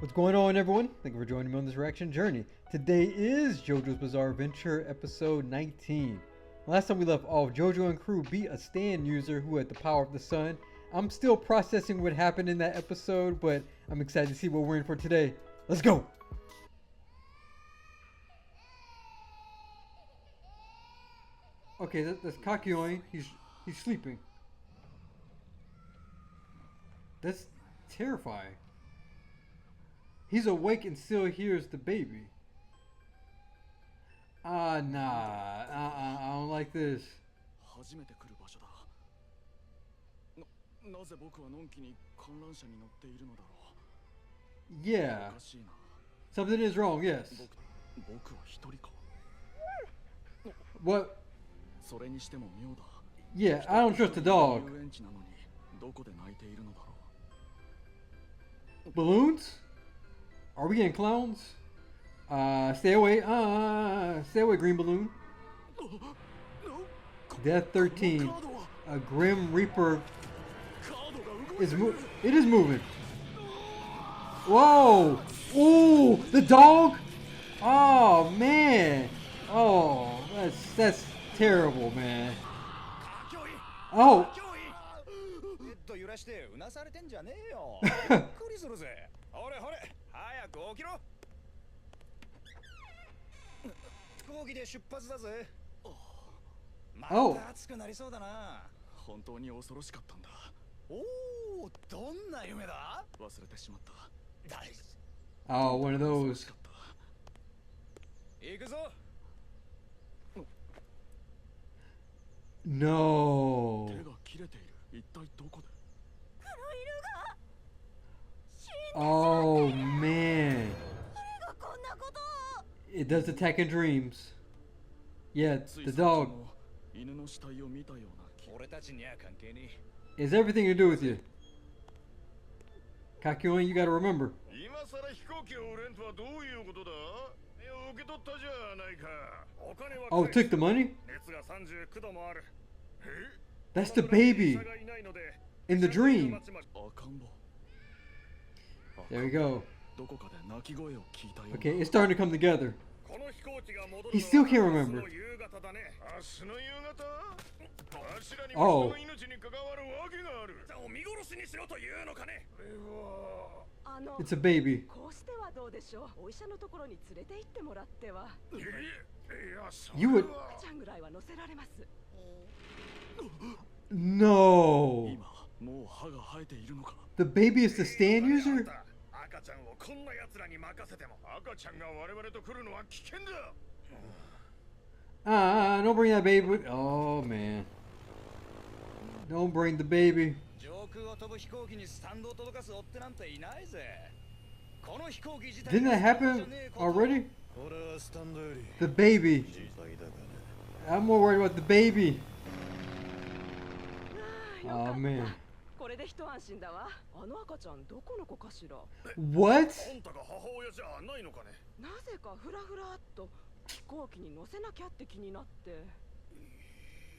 What's going on, everyone? Thank you for joining me on this reaction journey. Today is JoJo's Bizarre Adventure episode 19. Last time we left off, JoJo and crew beat a stand user who had the power of the sun. I'm still processing what happened in that episode, but I'm excited to see what we're in for today. Let's go! Okay, that's Kakyoin. He's sleeping. That's terrifying. He's awake and still hears the baby. Nah. I don't like this. Yeah. Something is wrong, yes. What? Yeah, I don't trust the dog. Balloons? Are we getting clowns? Stay away. Stay away, green balloon. Death 13. A Grim Reaper is it is moving. Whoa! Ooh, the dog! Oh man! Oh, that's terrible, man. Oh! Oh. Oh, one of those. No. Oh man. It does attack in dreams. Yeah, the dog. It's everything to do with you. Kakyoin, you gotta remember. Oh, took the money? That's the baby in the dream. There we go. Okay, it's starting to come together. He still can't remember. Oh. It's a baby. You would... No. The baby is the stand user? Don't bring that baby. Oh man. Don't bring the baby. Didn't that happen already? The baby. I'm more worried about the baby. Oh man. What?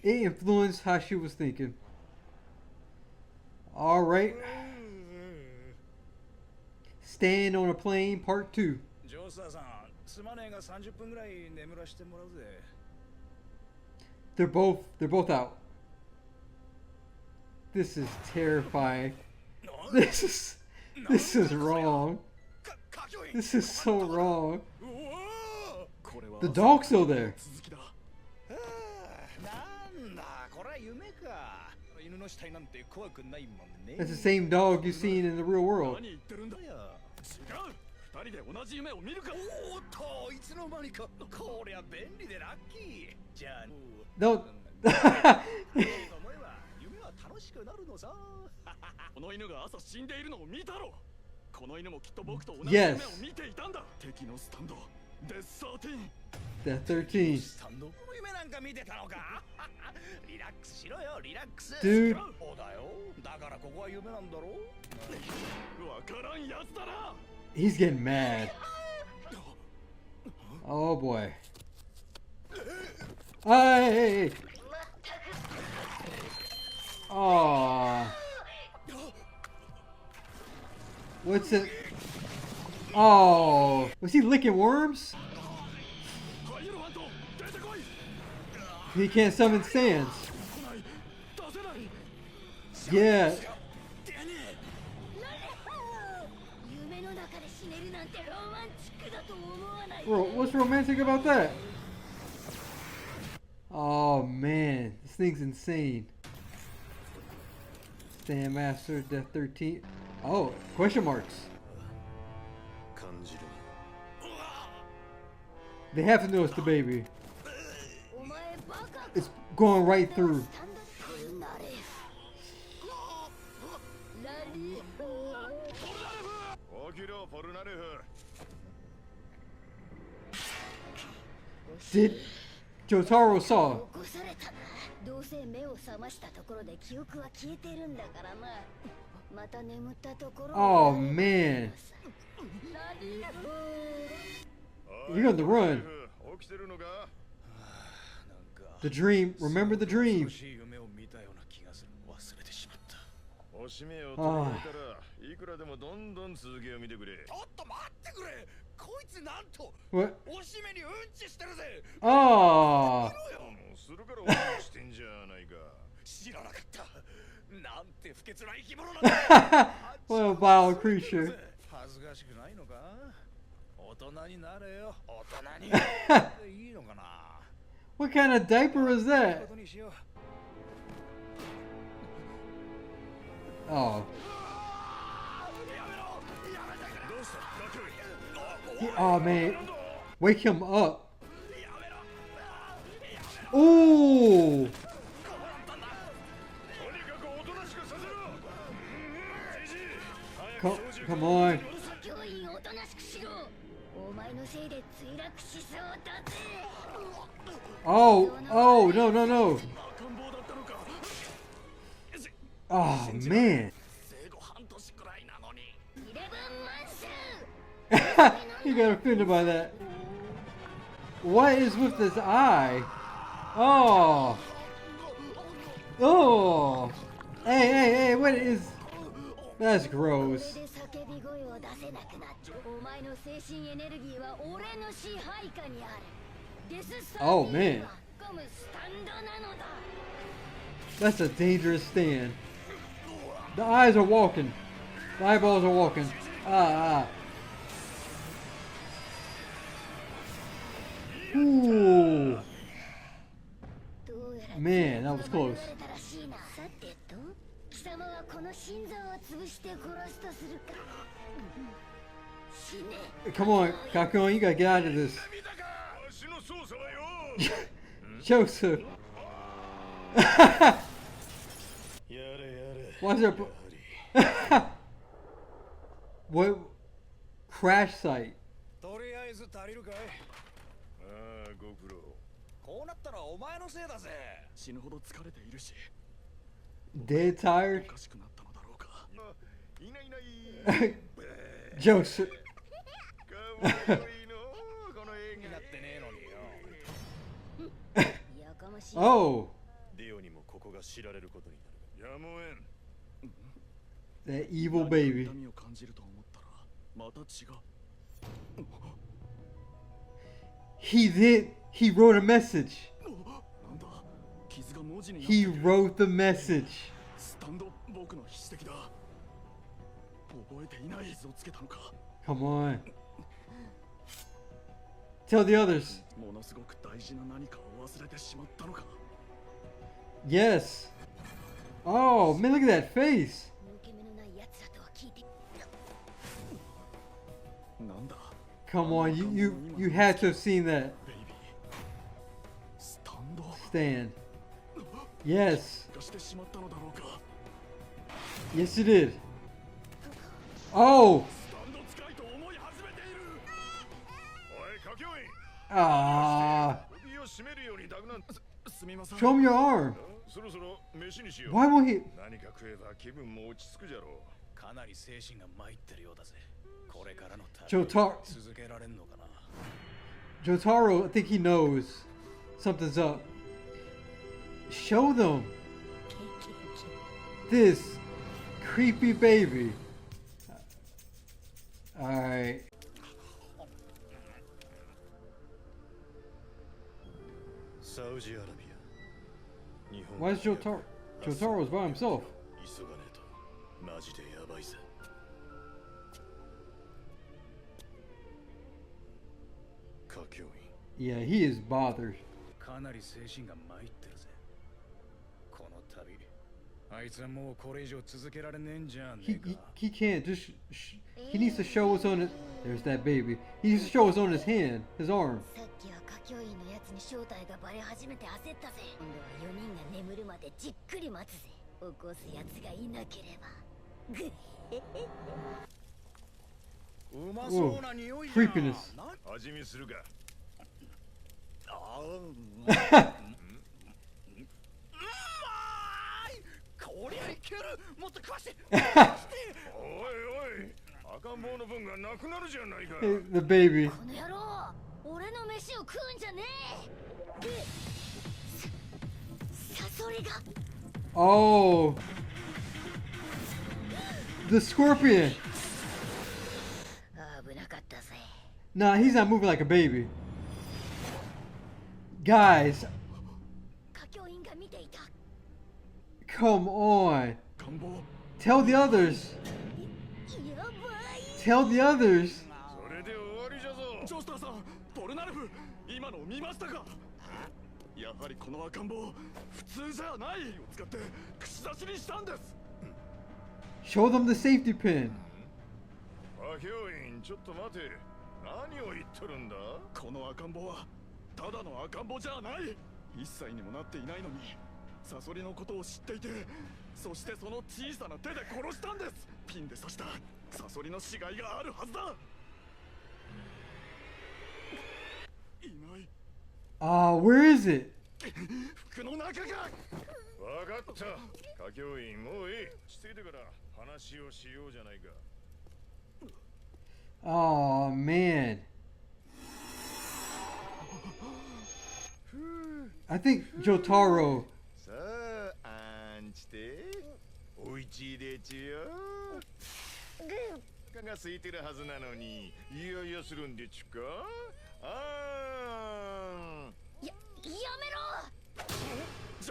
It influenced how she was thinking. Alright. Staying on a Plane Part 2. They're both out. This is terrifying. This is wrong. This is so wrong. The dog's still there. That's the same dog you've seen in the real world. No. Yes. Death 13. Dude. He's getting mad. Oh boy. Hey. Oh. What's it? Oh, was he licking worms? He can't summon stands. Yeah. Bro, what's romantic about that? Oh man, this thing's insane. Stand Master, Death 13. Oh, question marks. They have to know it's the baby. It's going right through. Did Jotaro saw? Oh man. You're on the run. The dream. Remember the dream. Ah. What? Oh. What a vile creature. What kind of diaper is that? Oh. Oh man. Wake him up. Ooh. Come on. Oh, no, no, no. Oh, man. He got offended by that. What is with this eye? Oh. Oh. Hey, what is... That's gross. Oh, man. That's a dangerous stand. The eyes are walking. The eyeballs are walking. Ooh. Man, that was close. Come on, Kakon, you gotta get out of this. Joseph. Why is there... What? Crash site. Dead tired? Joseph. Oh. That evil baby. He wrote a message. He wrote the message. Come on. Tell the others. Yes. Oh, man, look at that face. Come on, you had to have seen that. Stand. Yes. Yes, you did. Oh. Ah. Show me your arm. Why won't he? Jotaro, I think he knows something's up. Show them this creepy baby. Alright. Why is Jotaro's by himself? Yeah, he is bothered. He can't just. He needs to show us on it. There's that baby. He needs to show us on his hand, his arm. Whoa, creepiness. The baby. Oh, the scorpion. Nah, he's not moving like a baby. Guys, come on. Tell the others. Tell the others. Show them the safety pin. Where is it? Oh man. I think Jotaro.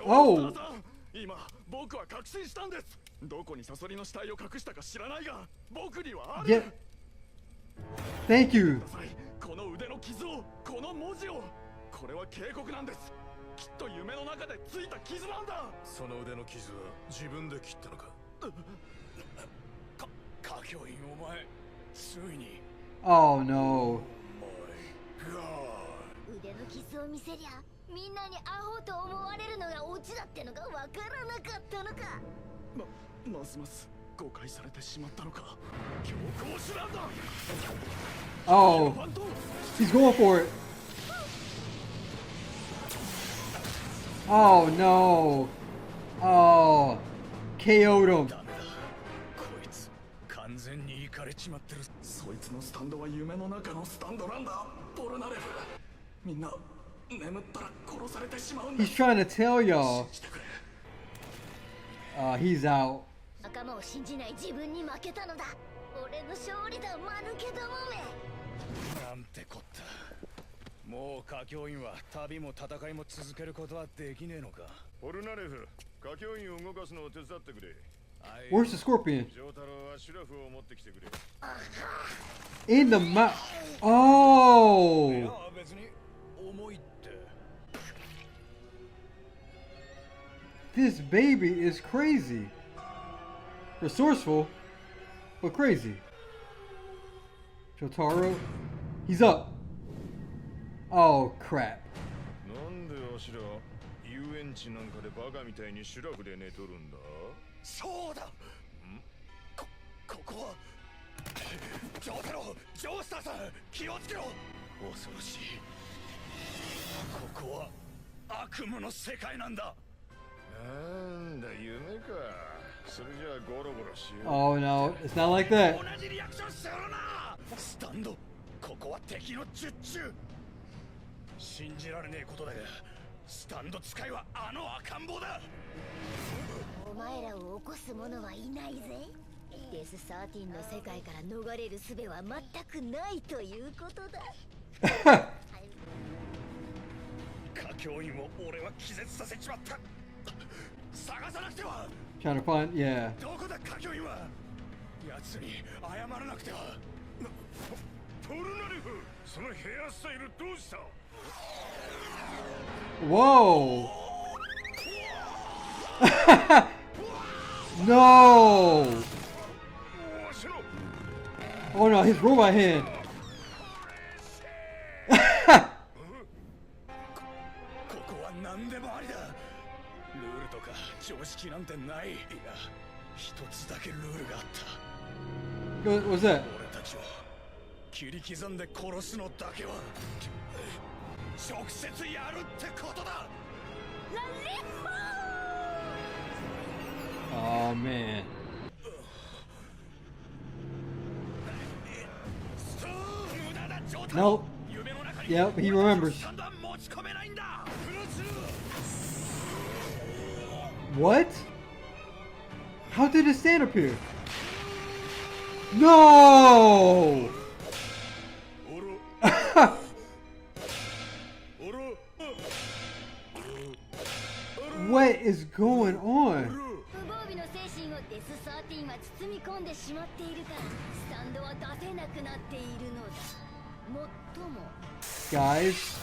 Oh. Yeah. Thank you. Oh no. Oh, he's going for it. Oh no. Oh, KO'd him. He's trying to tell y'all. He's out. Where's the scorpion? In the mouth. Oh. This baby is crazy. Resourceful, but crazy. Jotaro, he's up. Oh crap. Oh no, it's not like that. Trying to find, yeah. Whoa! No! Oh no, his robot hand. What's that? Oh man. Nope. Yep, he remembers. What? How did his stand appear? No! What is going on? Guys,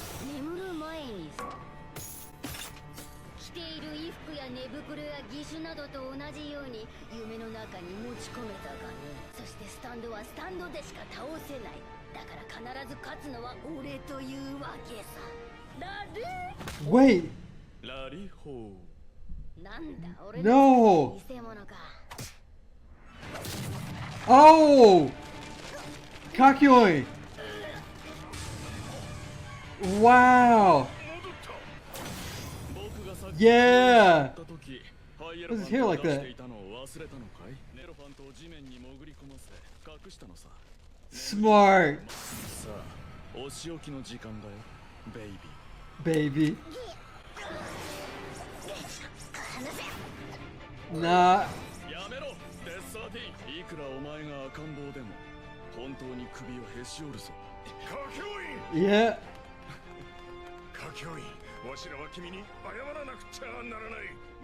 wait. No. Oh, Kakyoin. Wow. Yeah. What's his hair like that? Smart. Baby. Nah. Yeah.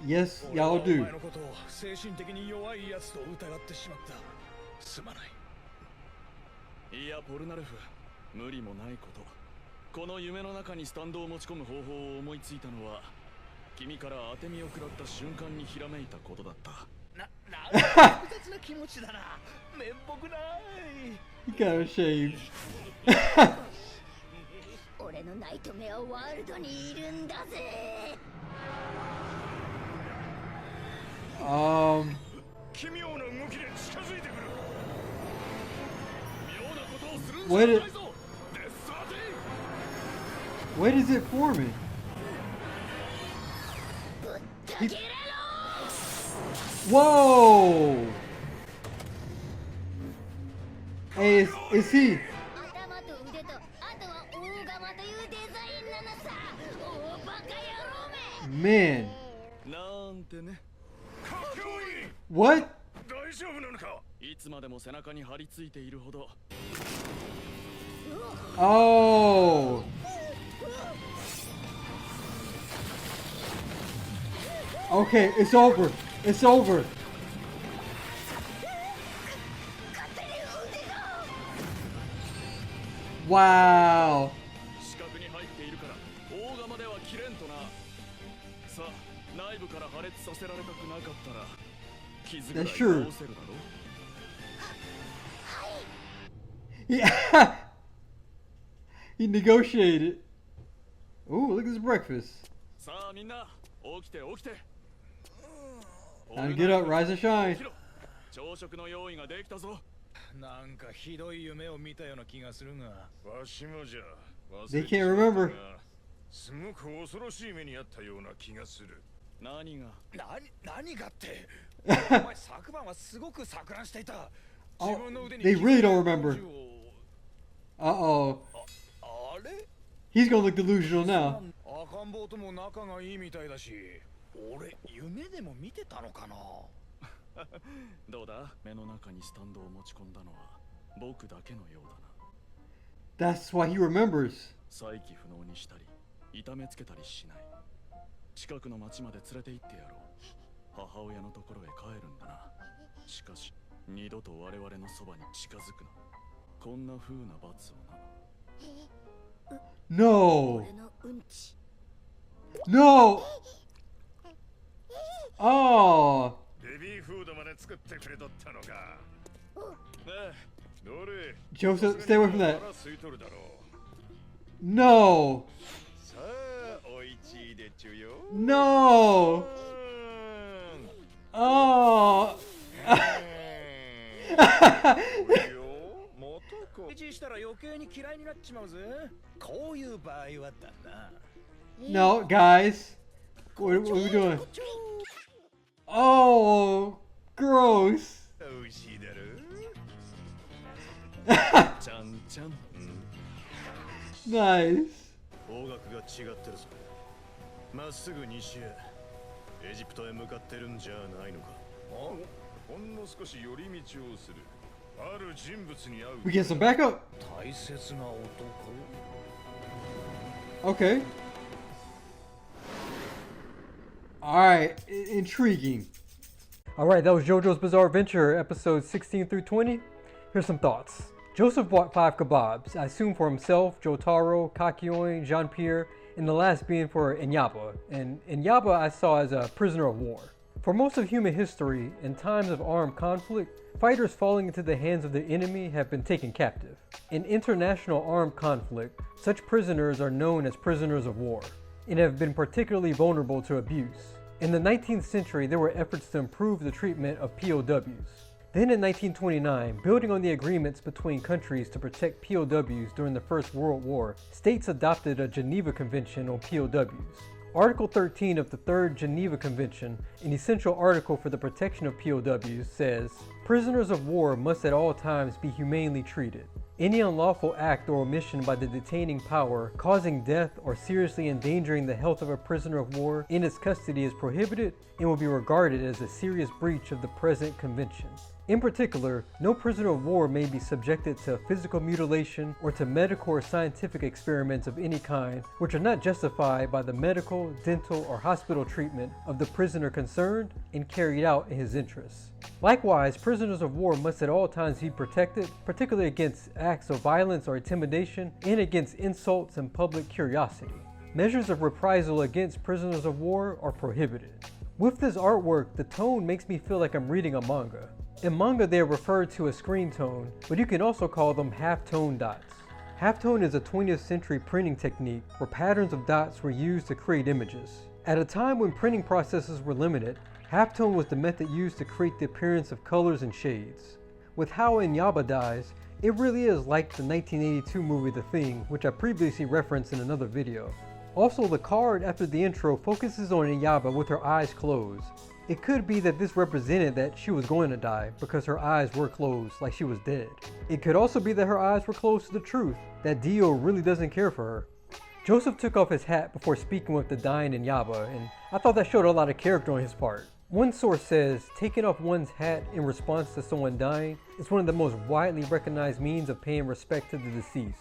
Yes, y'all do. He kind of ashamed. What is it forming? Whoa! Hey, is he? Man. What? Oh. Okay, it's over. It's over. Wow. That's true. Yeah. He negotiated. Ooh, look at his breakfast. Time to get up, rise and shine. They can't remember. Oh, they really don't remember. Uh-oh. He's gonna look delusional now. That's why he remembers. 痛めつけたりしない。近くの町まで連れて行ってやろう。母親のところへ帰るんだな。しかし二度と我々のそばに近づくな。こんな風な罰をな。No! No! Oh! ベビーフードまで作ってくれとったのか。どれ Joseph, stay away from that. 腹空いとるだろう。 No! さあ、おいちいでちゅよ。 No! Oh! したら余計に嫌いになっちまうぜ。こういう場合はだな。 No, guys. What are we doing? Oh, gross. おいしいだろ。ちゃんちゃん。Nice. 方角が違ってるぞ。まっすぐ西へ。エジプトへ向かってるんじゃないのか。ほんの少し寄り道をする。ある人物に会う。 We get some backup. 大切な男。 Okay. Alright, intriguing. Alright, that was JoJo's Bizarre Adventure, episodes 16 through 20. Here's some thoughts. Joseph bought 5 kebabs, I assume for himself, Jotaro, Kakyoin, Jean-Pierre, and the last being for Enyaba. And Enyaba I saw as a prisoner of war. For most of human history, in times of armed conflict, fighters falling into the hands of the enemy have been taken captive. In international armed conflict, such prisoners are known as prisoners of war, and have been particularly vulnerable to abuse. In the 19th century, there were efforts to improve the treatment of POWs. Then in 1929, building on the agreements between countries to protect POWs during the First World War, states adopted a Geneva Convention on POWs. Article 13 of the Third Geneva Convention, an essential article for the protection of POWs, says, "Prisoners of war must at all times be humanely treated. Any unlawful act or omission by the detaining power causing death or seriously endangering the health of a prisoner of war in its custody is prohibited and will be regarded as a serious breach of the present convention. In particular, no prisoner of war may be subjected to physical mutilation or to medical or scientific experiments of any kind which are not justified by the medical, dental, or hospital treatment of the prisoner concerned and carried out in his interests. Likewise, prisoners of war must at all times be protected, particularly against acts of violence or intimidation and against insults and public curiosity. Measures of reprisal against prisoners of war are prohibited." With this artwork, the tone makes me feel like I'm reading a manga. In manga, they are referred to as screen tone, but you can also call them halftone dots. Halftone is a 20th century printing technique where patterns of dots were used to create images. At a time when printing processes were limited, halftone was the method used to create the appearance of colors and shades. With how Enyaba dies, it really is like the 1982 movie The Thing, which I previously referenced in another video. Also, the card after the intro focuses on Enyaba with her eyes closed. It could be that this represented that she was going to die because her eyes were closed, like she was dead. It could also be that her eyes were closed to the truth, that Dio really doesn't care for her. Joseph took off his hat before speaking with the dying Enyaba, and I thought that showed a lot of character on his part. One source says taking off one's hat in response to someone dying is one of the most widely recognized means of paying respect to the deceased.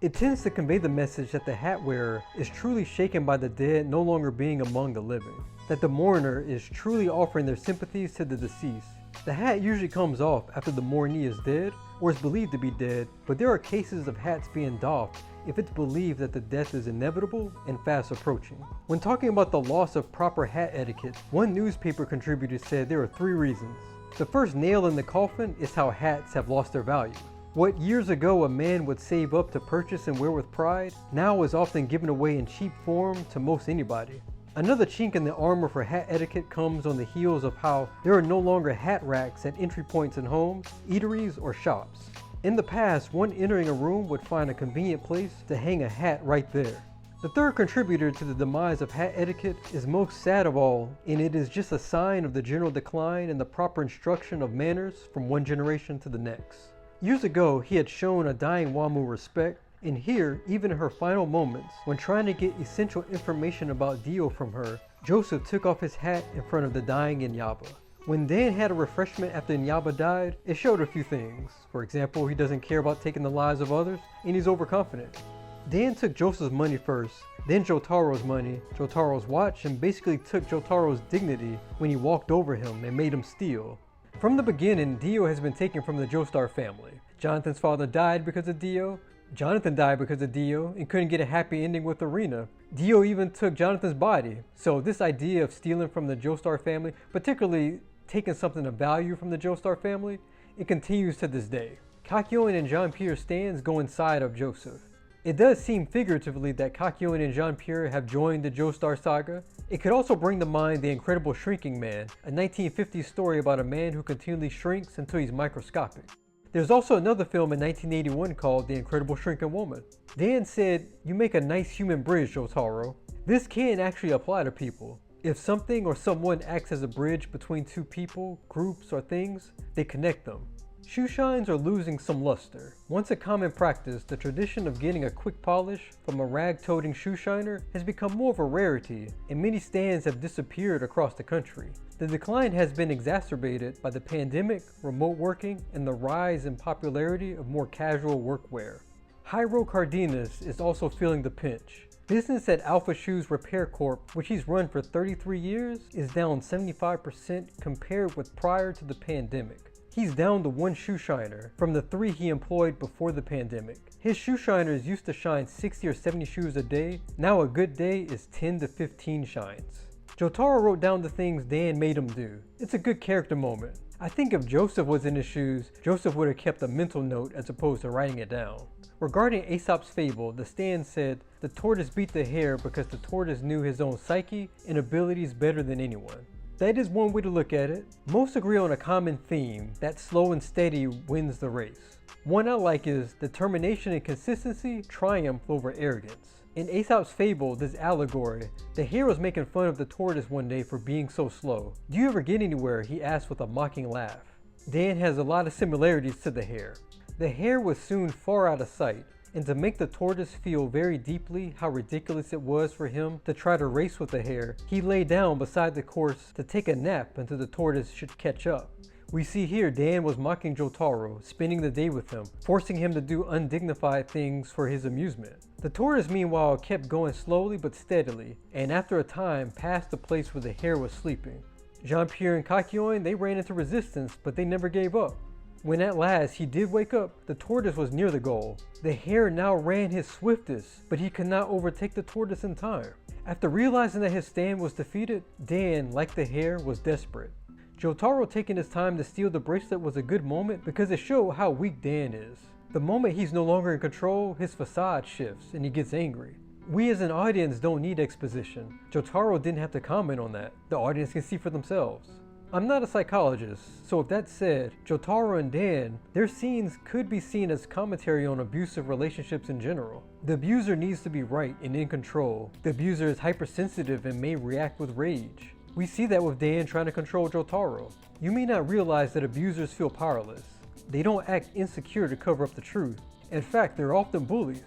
It tends to convey the message that the hat wearer is truly shaken by the dead no longer being among the living, that the mourner is truly offering their sympathies to the deceased. The hat usually comes off after the mournee is dead or is believed to be dead, but there are cases of hats being doffed if it's believed that the death is inevitable and fast approaching. When talking about the loss of proper hat etiquette, one newspaper contributor said there are 3 reasons. The first nail in the coffin is how hats have lost their value. What years ago a man would save up to purchase and wear with pride, now is often given away in cheap form to most anybody. Another chink in the armor for hat etiquette comes on the heels of how there are no longer hat racks at entry points in homes, eateries, or shops. In the past, one entering a room would find a convenient place to hang a hat right there. The third contributor to the demise of hat etiquette is most sad of all, and it is just a sign of the general decline in the proper instruction of manners from one generation to the next. Years ago, he had shown a dying Wamu respect, and here, even in her final moments, when trying to get essential information about Dio from her, Joseph took off his hat in front of the dying Enyaba. When Dan had a refreshment after Enyaba died, it showed a few things. For example, he doesn't care about taking the lives of others, and he's overconfident. Dan took Joseph's money first, then Jotaro's money, Jotaro's watch, and basically took Jotaro's dignity when he walked over him and made him steal. From the beginning, Dio has been taken from the Joestar family. Jonathan's father died because of Dio. Jonathan died because of Dio and couldn't get a happy ending with Irina. Dio even took Jonathan's body. So this idea of stealing from the Joestar family, particularly taking something of value from the Joestar family, it continues to this day. Kakyoin and Jean-Pierre stands go inside of Joseph. It does seem figuratively that Kakyoin and Jean-Pierre have joined the Joestar saga. It could also bring to mind The Incredible Shrinking Man, a 1950s story about a man who continually shrinks until he's microscopic. There's also another film in 1981 called The Incredible Shrinking Woman. Dan said, "You make a nice human bridge, Jotaro." This can actually apply to people. If something or someone acts as a bridge between two people, groups, or things, they connect them. Shoe shines are losing some luster. Once a common practice, the tradition of getting a quick polish from a rag-toting shoe shiner has become more of a rarity, and many stands have disappeared across the country. The decline has been exacerbated by the pandemic, remote working, and the rise in popularity of more casual workwear. Jairo Cardenas is also feeling the pinch. Business at Alpha Shoes Repair Corp, which he's run for 33 years, is down 75% compared with prior to the pandemic. He's down to one shoe shiner from the 3 he employed before the pandemic. His shoe shiners used to shine 60 or 70 shoes a day. Now a good day is 10 to 15 shines. Jotaro wrote down the things Dan made him do. It's a good character moment. I think if Joseph was in his shoes, Joseph would have kept a mental note as opposed to writing it down. Regarding Aesop's fable, the stand said, "The tortoise beat the hare because the tortoise knew his own psyche and abilities better than anyone." That is one way to look at it. Most agree on a common theme, that slow and steady wins the race. One I like is determination and consistency triumph over arrogance. In Aesop's fable, this allegory, the hare was making fun of the tortoise one day for being so slow. "Do you ever get anywhere?" he asked with a mocking laugh. Dan has a lot of similarities to the hare. The hare was soon far out of sight, and to make the tortoise feel very deeply how ridiculous it was for him to try to race with the hare, he lay down beside the course to take a nap until the tortoise should catch up. We see here Dan was mocking Jotaro, spending the day with him, forcing him to do undignified things for his amusement. The tortoise meanwhile kept going slowly but steadily, and after a time passed the place where the hare was sleeping. Jean-Pierre and Kakyoin, they ran into resistance, but they never gave up. When at last he did wake up, the tortoise was near the goal. The hare now ran his swiftest, but he could not overtake the tortoise in time. After realizing that his stand was defeated, Dan, like the hare, was desperate. Jotaro taking his time to steal the bracelet was a good moment because it showed how weak Dan is. The moment he's no longer in control, his facade shifts and he gets angry. We as an audience don't need exposition. Jotaro didn't have to comment on that. The audience can see for themselves. I'm not a psychologist, so with that said, Jotaro and Dan, their scenes could be seen as commentary on abusive relationships in general. The abuser needs to be right and in control. The abuser is hypersensitive and may react with rage. We see that with Dan trying to control Jotaro. You may not realize that abusers feel powerless. They don't act insecure to cover up the truth. In fact, they're often bullies.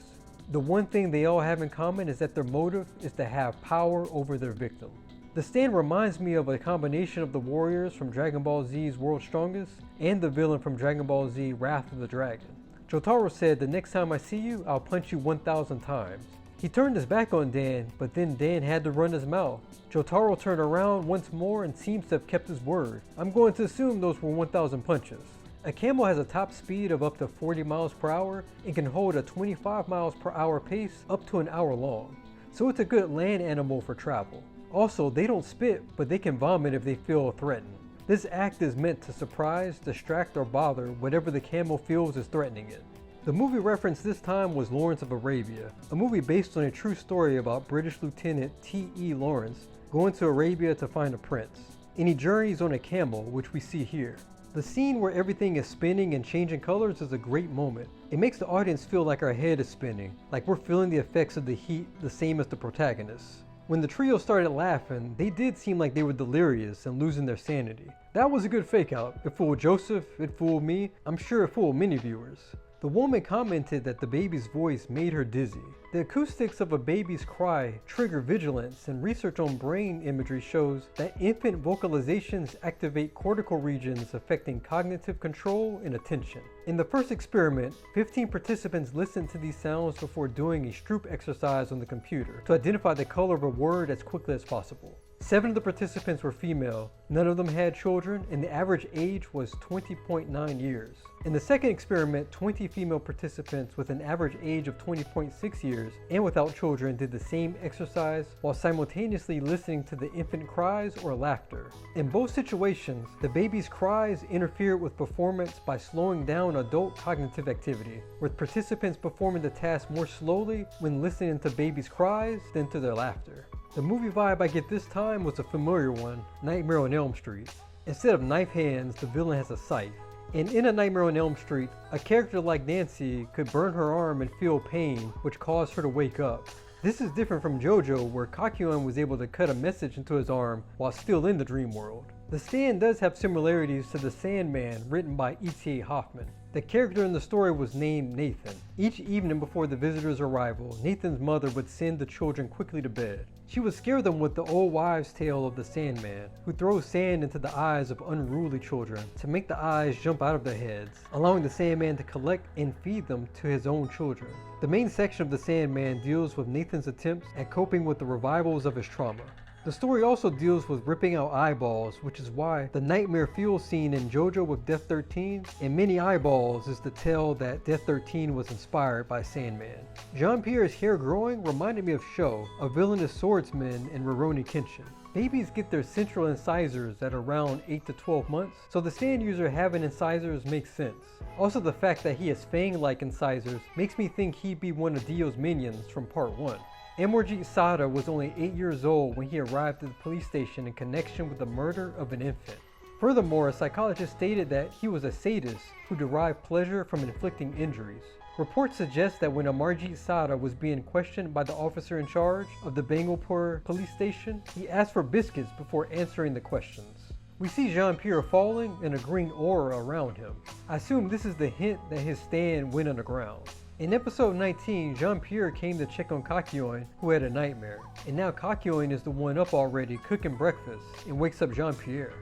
The one thing they all have in common is that their motive is to have power over their victim. The stand reminds me of a combination of the warriors from Dragon Ball Z's World's Strongest and the villain from Dragon Ball Z Wrath of the Dragon. Jotaro said, "The next time I see you, I'll punch you 1,000 times. He turned his back on Dan, but then Dan had to run his mouth. Jotaro turned around once more and seems to have kept his word. I'm going to assume those were 1,000 punches. A camel has a top speed of up to 40 miles per hour and can hold a 25 miles per hour pace up to an hour long. So it's a good land animal for travel. Also, they don't spit, but they can vomit if they feel threatened. This act is meant to surprise, distract, or bother whatever the camel feels is threatening it." The movie referenced this time was Lawrence of Arabia, a movie based on a true story about British Lieutenant T.E. Lawrence going to Arabia to find a prince. And he journeys on a camel, which we see here. The scene where everything is spinning and changing colors is a great moment. It makes the audience feel like our head is spinning, like we're feeling the effects of the heat the same as the protagonists. When the trio started laughing, they did seem like they were delirious and losing their sanity. That was a good fake out. It fooled Joseph, it fooled me, I'm sure it fooled many viewers. The woman commented that the baby's voice made her dizzy. The acoustics of a baby's cry trigger vigilance, and research on brain imagery shows that infant vocalizations activate cortical regions affecting cognitive control and attention. In the first experiment, 15 participants listened to these sounds before doing a Stroop exercise on the computer to identify the color of a word as quickly as possible. 7 of the participants were female, none of them had children, and the average age was 20.9 years. In the second experiment, 20 female participants with an average age of 20.6 years and without children did the same exercise while simultaneously listening to the infant cries or laughter. In both situations, the baby's cries interfered with performance by slowing down adult cognitive activity, with participants performing the task more slowly when listening to baby's cries than to their laughter. The movie vibe I get this time was a familiar one, Nightmare on Elm Street. Instead of knife hands, the villain has a scythe. And in A Nightmare on Elm Street, a character like Nancy could burn her arm and feel pain, which caused her to wake up. This is different from JoJo, where Kakyoin was able to cut a message into his arm while still in the dream world. The Stand does have similarities to The Sandman, written by E.T.A. Hoffman. The character in the story was named Nathan. Each evening before the visitor's arrival, Nathan's mother would send the children quickly to bed. She would scare them with the old wives' tale of the Sandman, who throws sand into the eyes of unruly children to make the eyes jump out of their heads, allowing the Sandman to collect and feed them to his own children. The main section of the Sandman deals with Nathan's attempts at coping with the revivals of his trauma. The story also deals with ripping out eyeballs, which is why the nightmare fuel scene in JoJo with Death 13 and many eyeballs is to tell that Death 13 was inspired by Sandman. Jean-Pierre's hair growing reminded me of Sho, a villainous swordsman in Rurouni Kenshin. Babies get their central incisors at around 8 to 12 months, so the stand user having incisors makes sense. Also, the fact that he has fang-like incisors makes me think he'd be one of Dio's minions from part 1. Amarjeet Sada was only 8 years old when he arrived at the police station in connection with the murder of an infant. Furthermore, a psychologist stated that he was a sadist who derived pleasure from inflicting injuries. Reports suggest that when Amarjeet Sada was being questioned by the officer in charge of the Bangulpur police station, he asked for biscuits before answering the questions. We see Jean-Pierre falling and a green aura around him. I assume this is the hint that his stand went underground. In episode 19, Jean-Pierre came to check on Kakyoin, who had a nightmare, and now Kakyoin is the one up already cooking breakfast and wakes up Jean-Pierre.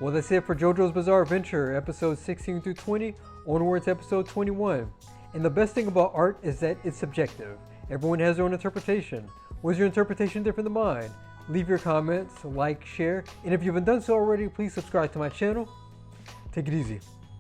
Well, that's it for JoJo's Bizarre Adventure, episodes 16 through 20, onwards to episode 21. And the best thing about art is that it's subjective. Everyone has their own interpretation. Was your interpretation different than mine? Leave your comments, like, share, and if you haven't done so already, please subscribe to my channel. Take it easy.